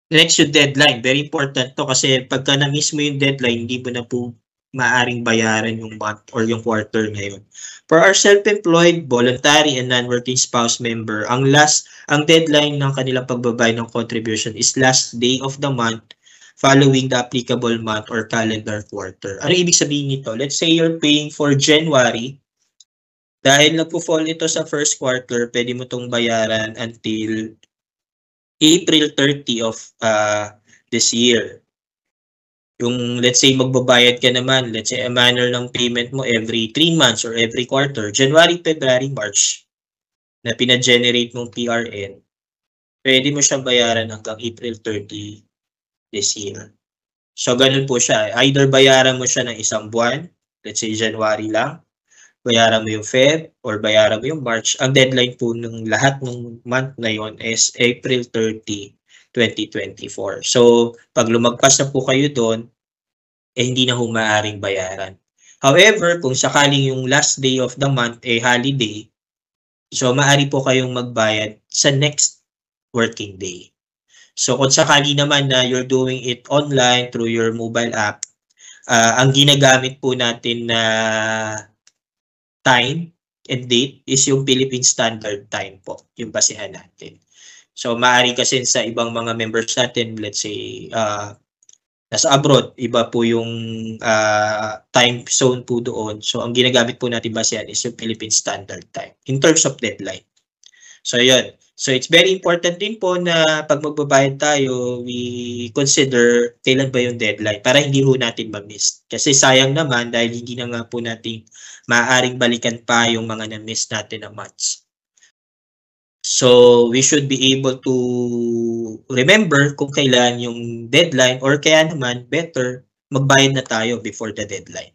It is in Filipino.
Next yung deadline. Very important to kasi pagka na-miss mo yung deadline, hindi mo na po maaring bayaran yung month or yung quarter ngayon. For our self-employed, voluntary, and non-working spouse member, ang deadline ng kanilang pagbabayad ng contribution is last day of the month following the applicable month or calendar quarter. Ano ibig sabihin nito? Let's say you're paying for January. Dahil nagpo-fall ito sa first quarter, pwede mo itong bayaran until April 30 of this year. Yung let's say magbabayad ka naman, let's say a manner ng payment mo every 3 months or every quarter, January, February, March, na pina-generate mong PRN, pwede mo siyang bayaran hanggang April 30 this year. So, ganun po siya. Either bayaran mo siya ng isang buwan, let's say January lang, bayaran mo yung Feb, or bayaran mo yung March. Ang deadline po ng lahat ng month na yon is April 30, 2024. So, pag lumagpas na po kayo doon, hindi na humaaring bayaran. However, kung sakaling yung last day of the month holiday, so maaari po kayong magbayad sa next working day. So kung sakali naman na you're doing it online through your mobile app, ang ginagamit po natin na time and date is yung Philippine Standard Time po, yung basehan natin. So maaari kasi sa ibang mga members natin, let's say nasa abroad, iba po yung time zone po doon. So ang ginagamit po natin basehan is yung Philippine Standard Time in terms of deadline. So yun. So it's very important din po na pag magbabayad tayo, we consider kailan ba yung deadline para hindi ho natin ma-miss. Kasi sayang naman dahil hindi na nga po natin maaaring balikan pa yung mga na-miss natin na months. So we should be able to remember kung kailan yung deadline or kaya naman better magbayad na tayo before the deadline.